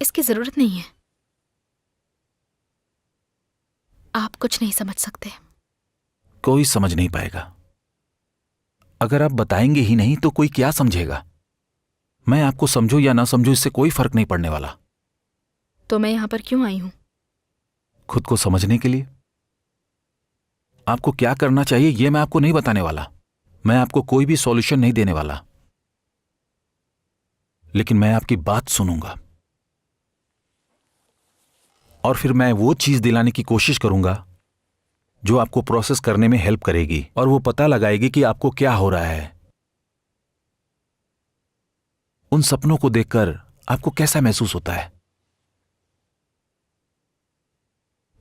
इसकी जरूरत नहीं है। आप कुछ नहीं समझ सकते। कोई समझ नहीं पाएगा। अगर आप बताएंगे ही नहीं तो कोई क्या समझेगा? मैं आपको समझूं या ना समझूं, इससे कोई फर्क नहीं पड़ने वाला। तो मैं यहां पर क्यों आई हूं? खुद को समझने के लिए। आपको क्या करना चाहिए यह मैं आपको नहीं बताने वाला। मैं आपको कोई भी सॉल्यूशन नहीं देने वाला, लेकिन मैं आपकी बात सुनूंगा और फिर मैं वो चीज दिलाने की कोशिश करूंगा जो आपको प्रोसेस करने में हेल्प करेगी और वो पता लगाएगी कि आपको क्या हो रहा है। उन सपनों को देखकर आपको कैसा महसूस होता है?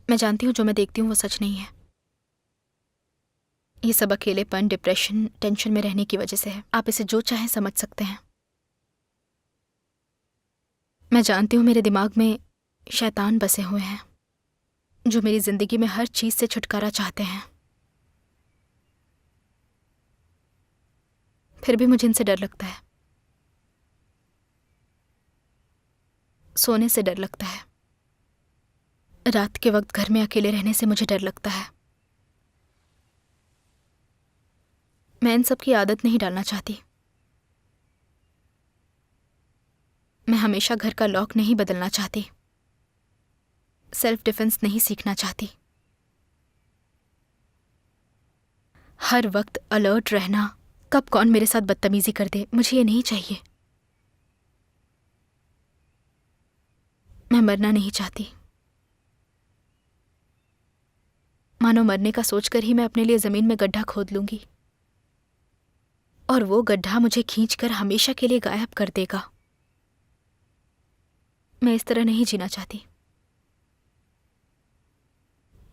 मैं जानती हूं जो मैं देखती हूं वो सच नहीं है। ये सब अकेलेपन, डिप्रेशन, टेंशन में रहने की वजह से है। आप इसे जो चाहें समझ सकते हैं। मैं जानती हूं मेरे दिमाग में शैतान बसे हुए हैं जो मेरी जिंदगी में हर चीज से छुटकारा चाहते हैं। फिर भी मुझे इनसे डर लगता है। सोने से डर लगता है। रात के वक्त घर में अकेले रहने से मुझे डर लगता है। मैं इन सब की आदत नहीं डालना चाहती। मैं हमेशा घर का लॉक नहीं बदलना चाहती। सेल्फ डिफेंस नहीं सीखना चाहती। हर वक्त अलर्ट रहना, कब कौन मेरे साथ बदतमीजी कर दे, मुझे ये नहीं चाहिए। मैं मरना नहीं चाहती। मानो मरने का सोचकर ही मैं अपने लिए जमीन में गड्ढा खोद लूंगी और वो गड्ढा मुझे खींचकर हमेशा के लिए गायब कर देगा। मैं इस तरह नहीं जीना चाहती।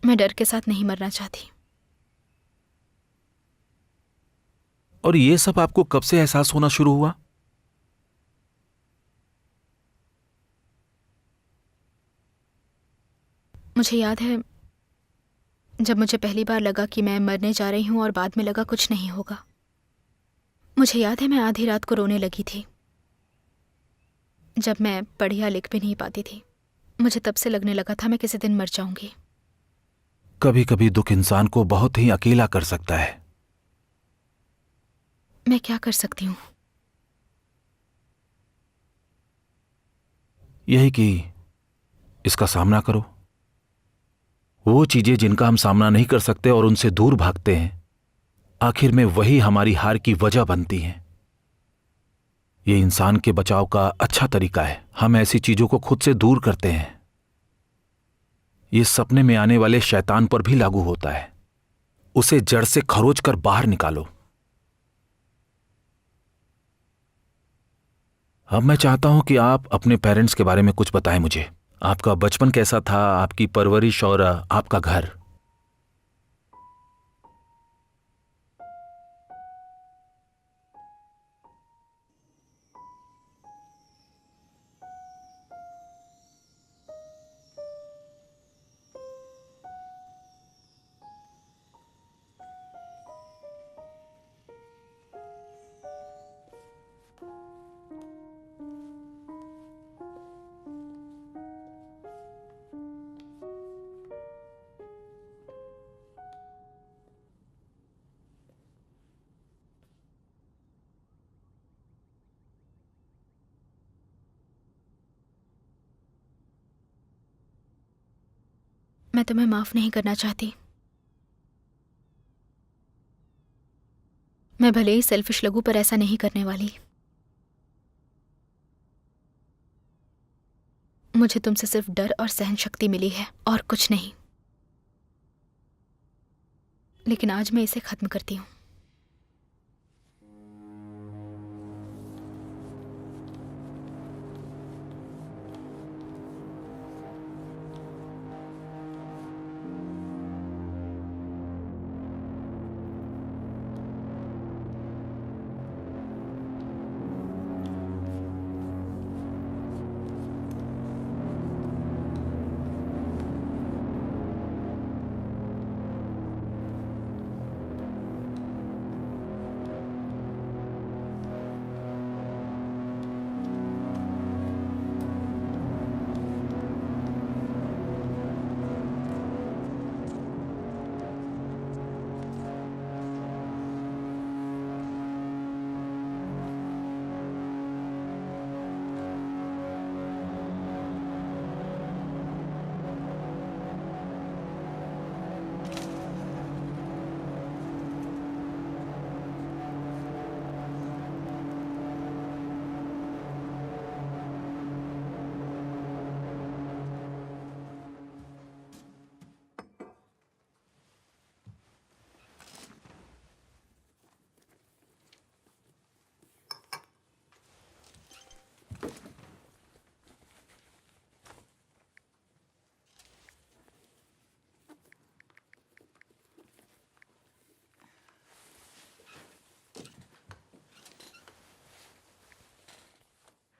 मैं डर के साथ नहीं मरना चाहती। और ये सब आपको कब से एहसास होना शुरू हुआ? मुझे याद है जब मुझे पहली बार लगा कि मैं मरने जा रही हूं और बाद में लगा कुछ नहीं होगा। मुझे याद है मैं आधी रात को रोने लगी थी जब मैं पढ़ या लिख भी नहीं पाती थी। मुझे तब से लगने लगा था मैं किसी दिन मर जाऊंगी। कभी कभी दुख इंसान को बहुत ही अकेला कर सकता है। मैं क्या कर सकती हूँ? यही कि इसका सामना करो। वो चीजें जिनका हम सामना नहीं कर सकते और उनसे दूर भागते हैं, आखिर में वही हमारी हार की वजह बनती हैं। ये इंसान के बचाव का अच्छा तरीका है। हम ऐसी चीजों को खुद से दूर करते हैं। ये सपने में आने वाले शैतान पर भी लागू होता है। उसे जड़ से खरोच कर बाहर निकालो। अब मैं चाहता हूं कि आप अपने पेरेंट्स के बारे में कुछ बताएं मुझे। आपका बचपन कैसा था, आपकी परवरिश और आपका घर। मैं तुम्हें माफ नहीं करना चाहती। मैं भले ही सेल्फिश लगूं पर ऐसा नहीं करने वाली। मुझे तुमसे सिर्फ डर और सहन शक्ति मिली है और कुछ नहीं। लेकिन आज मैं इसे खत्म करती हूं।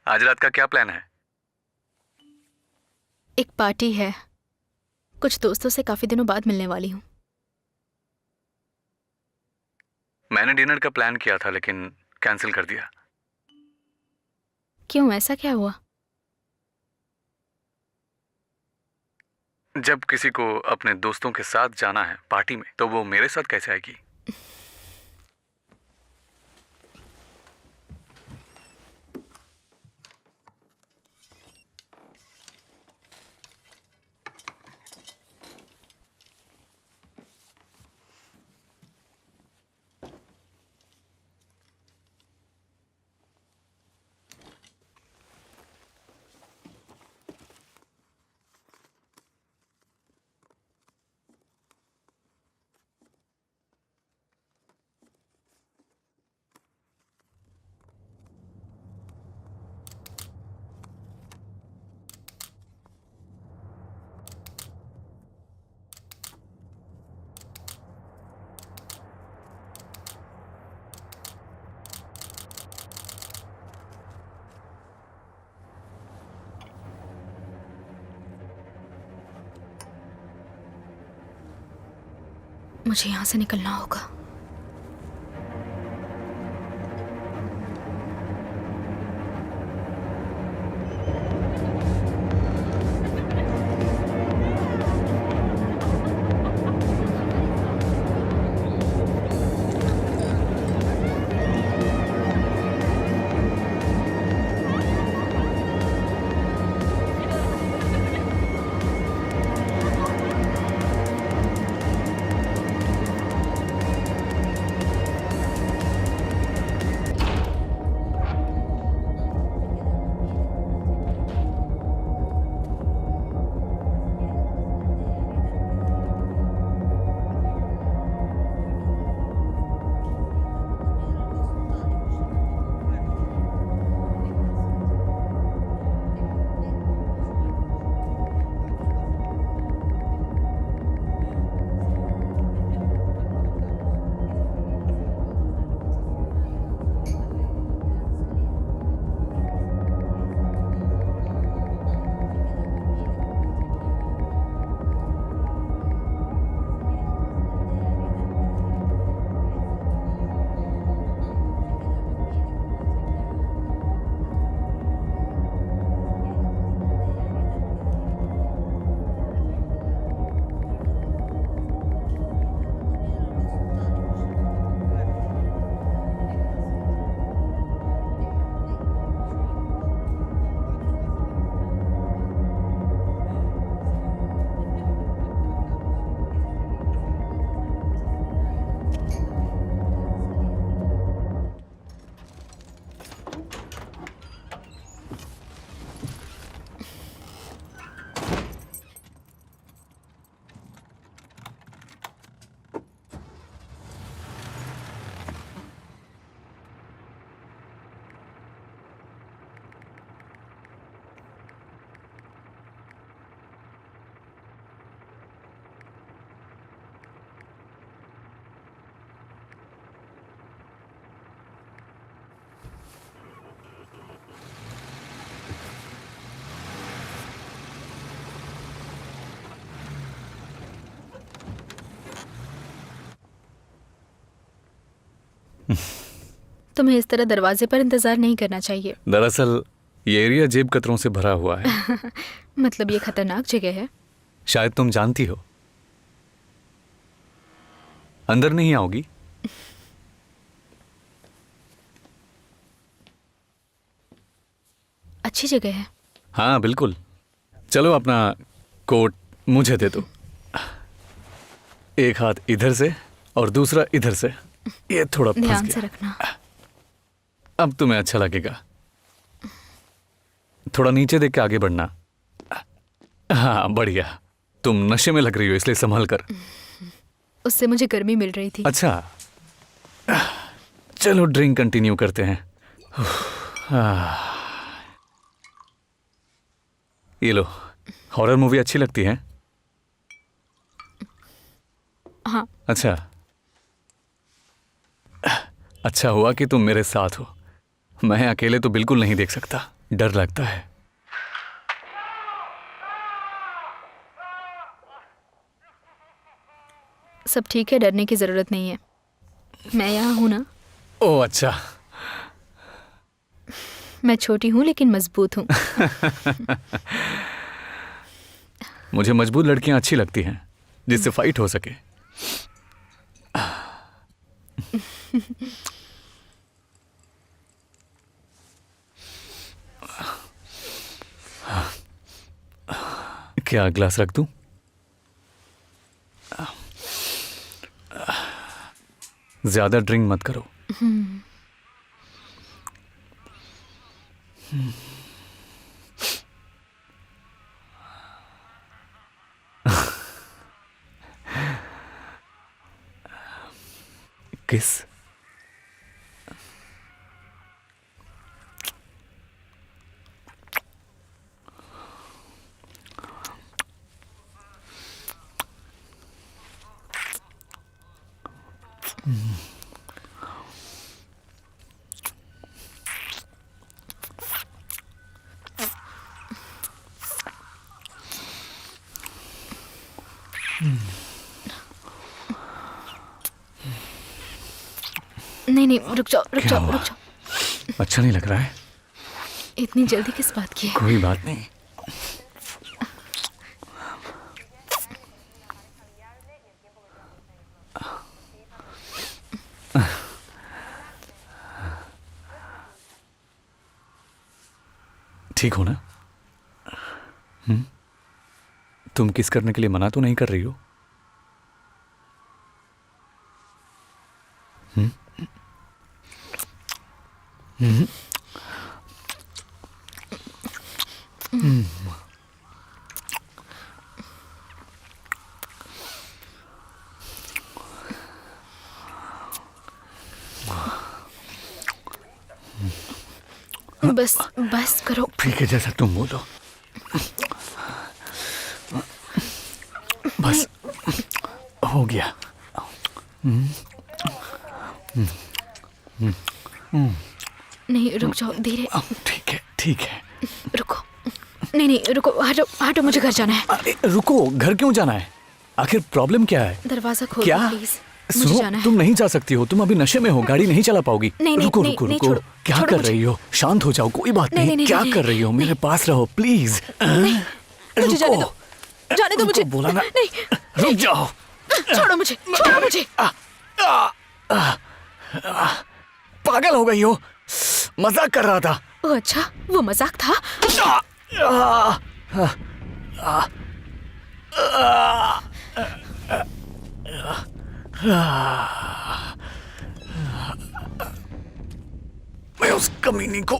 आज रात का क्या प्लान है? एक पार्टी है। कुछ दोस्तों से काफी दिनों बाद मिलने वाली हूं। मैंने डिनर का प्लान किया था लेकिन कैंसिल कर दिया। क्यों, ऐसा क्या हुआ? जब किसी को अपने दोस्तों के साथ जाना है पार्टी में तो वो मेरे साथ कैसे आएगी? मुझे यहां से निकलना होगा। तुम्हें इस तरह दरवाजे पर इंतजार नहीं करना चाहिए। दरअसल ये एरिया जेब कतरों से भरा हुआ है। मतलब ये खतरनाक जगह है। शायद तुम जानती हो। अंदर नहीं आओगी? अच्छी जगह है। हाँ बिल्कुल। चलो अपना कोट मुझे दे दो। एक हाथ इधर से और दूसरा इधर से। ये थोड़ा फंस ध्यान से गया। रखना। अब तुम्हें अच्छा लगेगा। थोड़ा नीचे देख के आगे बढ़ना। हाँ बढ़िया। तुम नशे में लग रही हो इसलिए संभल कर। उससे मुझे गर्मी मिल रही थी। अच्छा चलो ड्रिंक कंटिन्यू करते हैं। ये लो। हॉरर मूवी अच्छी लगती है? हाँ। अच्छा अच्छा हुआ कि तुम मेरे साथ हो। मैं अकेले तो बिल्कुल नहीं देख सकता, डर लगता है। सब ठीक है, डरने की जरूरत नहीं है। मैं यहाँ हूं ना। ओह अच्छा। मैं छोटी हूँ लेकिन मजबूत हूँ। मुझे मजबूत लड़कियां अच्छी लगती हैं जिससे फाइट हो सके। क्या ग्लास रख दूं? ज्यादा ड्रिंक मत करो। किस? नहीं नहीं, रुक जाओ रुक क्या जाओ हुआ? रुक जाओ। अच्छा नहीं लग रहा है? इतनी जल्दी किस बात की है? कोई बात नहीं। ठीक हो ना? तुम किस करने के लिए मना तो नहीं कर रही हो? बस बस करो। ठीक है जैसा तुम बोलो। बस हो गया। नहीं रुक जाओ, धीरे। ठीक है। रुको। नहीं नहीं रुको, हटो हटो, मुझे घर जाना है। अरे रुको, घर क्यों जाना है? आखिर प्रॉब्लम क्या है? दरवाजा खोलो क्या? प्लीज, मुझे सुनो, जाना है। तुम नहीं जा सकती हो, तुम अभी नशे में हो, गाड़ी नहीं चला पाओगी। नहीं, नहीं, रुको नहीं, रुको नहीं, रुको, छोड़ो, क्या छोड़ो कर मुझे। रही हो? शांत हो जाओ, कोई बात नहीं, नहीं। नहीं, क्या नहीं, कर रही हो? मेरे पास रहो प्लीज। मुझे जाने दो, जाने दो मुझे। बोला ना, नहीं, रुक जाओ। छोड़ो मुझे, छोड़ो मुझे। पागल हो गई हो? मजाक कर रहा था। ओह अच्छा, वो मजाक था। मैं उस कमीनी को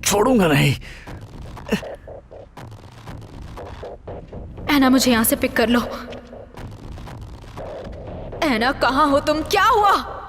छोड़ूंगा नहीं। ऐना, मुझे यहाँ से पिक कर लो। ऐना, कहाँ हो तुम? क्या हुआ?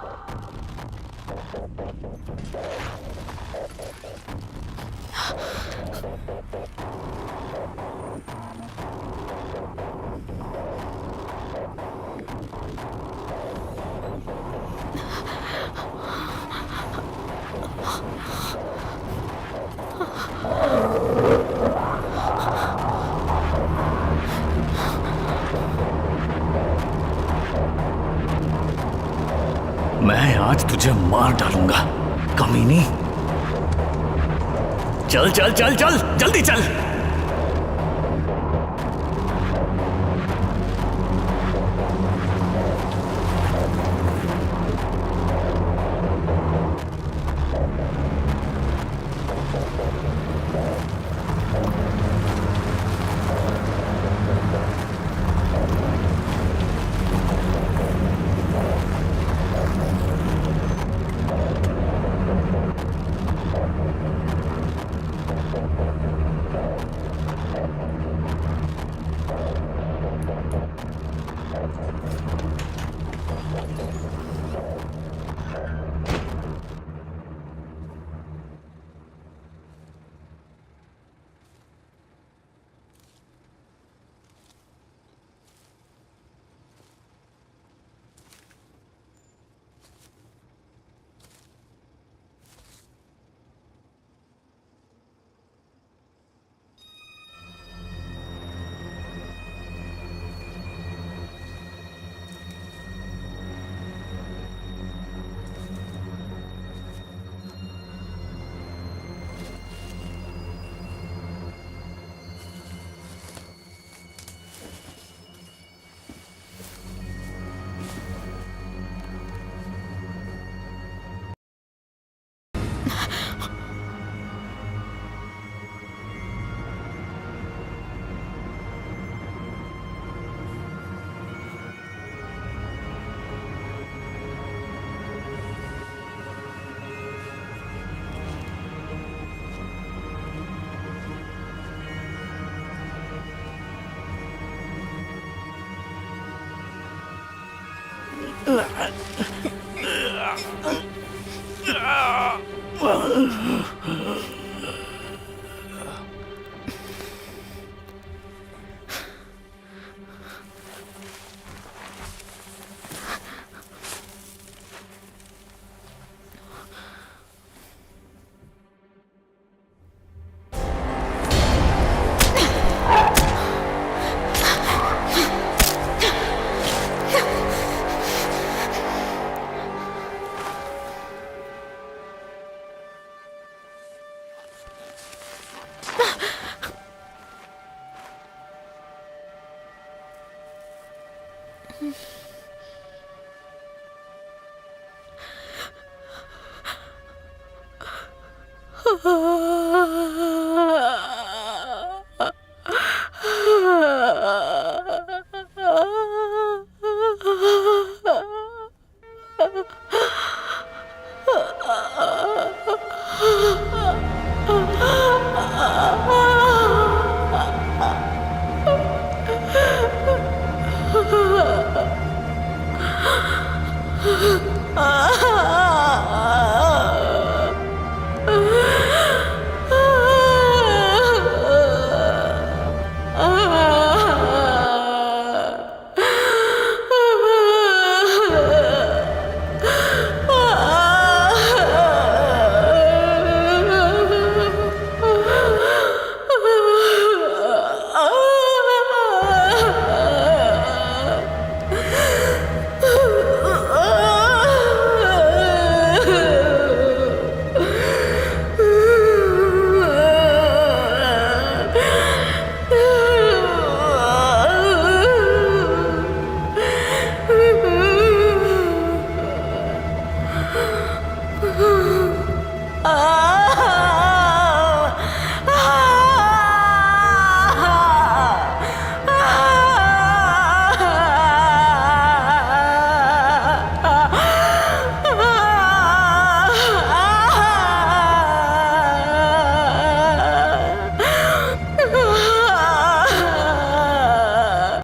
मैं आज तुझे मार डालूंगा कमीनी। चल चल चल चल जल्दी चल। Ah!